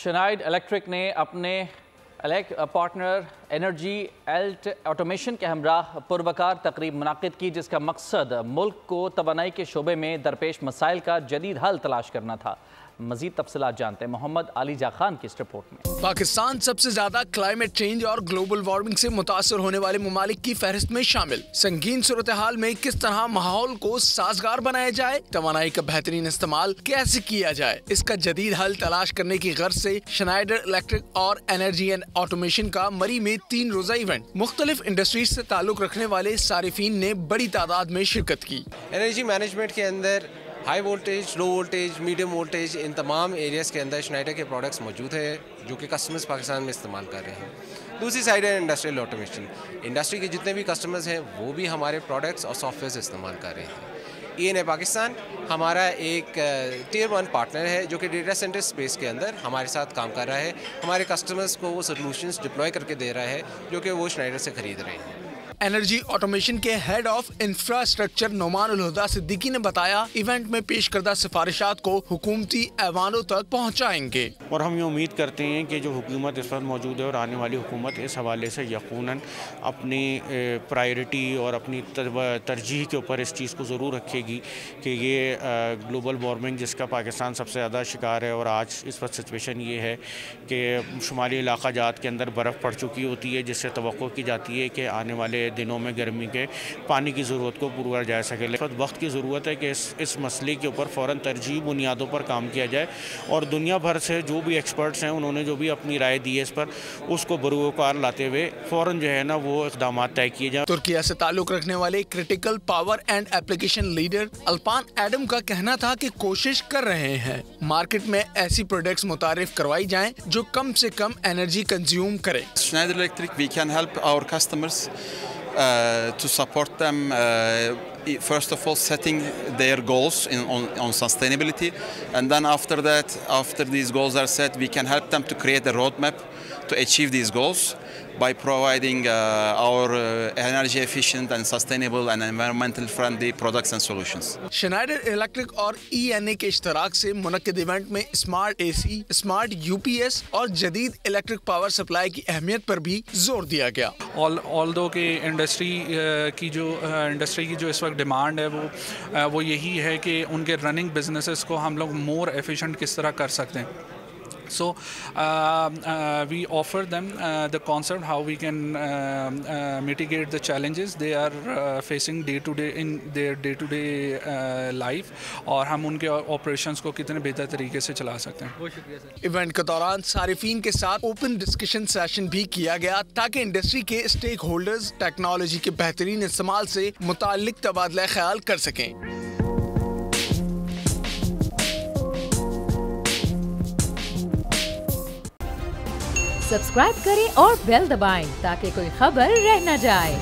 Schneider electric نے اپنے partner energy Elliot automation کے ہمراہ پروکار تقریب منعقد کی، جس کا مقصد ملک کو توانائی کے شعبے میں درپیش مسائل کا جدید حل تلاش کرنا تھا۔ مزید تفصیلات جانتے ہیں محمد علی جا خان کی اس رپورٹ میں۔ پاکستان سب سے زیادہ کلائمیٹ چینج اور گلوبل وارمنگ سے متاثر ہونے والے ممالک کی فہرست میں شامل۔ سنگین صورتحال میں کس طرح ماحول کو سازگار بنایا جائے، توانائی کا بہترین استعمال کیسے کیا جائے، اس کا جدید حل تلاش کرنے کی غرض سے شنائڈر الیکٹرک اور انرجی اینڈ آٹومیشن کا مری میں 3 روزہ ایونٹ مختلف انڈسٹریز سے تعلق رکھنے والے صارفین نے بڑی تعداد میں شرکت کی۔ انرجی مینجمنٹ کے اندر high voltage, low voltage, medium voltage, ان تمام ایریاز کے اندر شنائڈر کے پروڈکٹس موجود ہیں جو کہ کسٹمرز پاکستان میں استعمال کر رہے ہیں۔ دوسری سائڈ ہے انڈسٹریل آٹومیشن، انڈسٹری کے جتنے بھی کسٹمرز ہیں وہ بھی ہمارے پروڈکٹس اور سافٹ ویئرز استعمال کر رہے ہیں۔ ENA پاکستان ہمارا ایک ٹیئر 1 پارٹنر ہے جو کہ ڈیٹا سینٹر اسپیس کے اندر ہمارے ساتھ کام کر رہا ہے، ہمارے کسٹمرز کو وہ سولوشنز ڈپلوائے کر کے دے رہا ہے جو کہ وہ شنائڈر سے خرید رہے ہیں۔ انرجی آٹومیشن کے ہیڈ آف انفراسٹرکچر نعمان الہدا صدیقی نے بتایا ایونٹ میں پیش کردہ سفارشات کو حکومتی ایوانوں تک پہنچائیں گے، اور ہم یہ امید کرتے ہیں کہ جو حکومت اس وقت موجود ہے اور آنے والی حکومت اس حوالے سے یقیناً اپنی پرائیورٹی اور اپنی ترجیح کے اوپر اس چیز کو ضرور رکھے گی کہ یہ گلوبل وارمنگ جس کا پاکستان سب سے زیادہ شکار ہے، اور آج اس وقت سچویشن یہ ہے کہ شمالی علاقہ جات کے اندر برف پڑ چکی ہوتی ہے، جس سے توقع کی جاتی ہے کہ آنے والے دنوں میں گرمی کے پانی کی ضرورت کو پورا جا سکے۔ لیکن وقت کی ضرورت ہے کہ اس مسئلے کے اوپر فوراً ترجیحی بنیادوں پر کام کیا جائے، اور دنیا بھر سے جو بھی ایکسپرٹس ہیں انہوں نے جو بھی اپنی رائے دی ہے اس پر، اس کو بروکار لاتے ہوئے فوراً جو ہے نا وہ اقدامات طے کیے جائیں۔ ترکیہ سے تعلق رکھنے والے critical power and application leader الپان ایڈم کا کہنا تھا کہ کوشش کر رہے ہیں مارکیٹ میں ایسی پروڈکٹس متعارف کروائی جائیں جو کم سے کم انرجی کنزیوم کریں۔ Schneider Electric, we can help our customers to support them, first of all setting their goals on sustainability, and then after that, after these goals are set, we can help them to create a roadmap to achieve these goals by providing our energy efficient and sustainable and environmental friendly products and solutions. Schneider electric اور ENA کے اشتراک سے منعقد event میں smart AC، smart UPS اور جدید electric power supply کی اہمیت پر بھی زور دیا گیا۔ آلدو کہ انڈسٹری کی جو اس وقت ڈیمانڈ ہے وہ یہی ہے کہ ان کے رننگ بزنسز کو ہم لوگ مور ایفیشینٹ کس طرح کر سکتے ہیں۔ So we offer them the concept how we can mitigate the challenges they are facing day to day in their day-to-day life، اور ہم ان کے operations کو کتنے بہتر طریقے سے چلا سکتے ہیں۔ بہت شکریہ سر۔ ایونٹ کے دوران صارفین کے ساتھ اوپن ڈسکشن سیشن بھی کیا گیا تاکہ انڈسٹری کے اسٹیک ہولڈرز ٹیکنالوجی کے بہترین استعمال سے متعلق تبادلہ خیال کر سکیں۔ سبسکرائب کریں اور بیل دبائیں تاکہ کوئی خبر رہ نہ جائے۔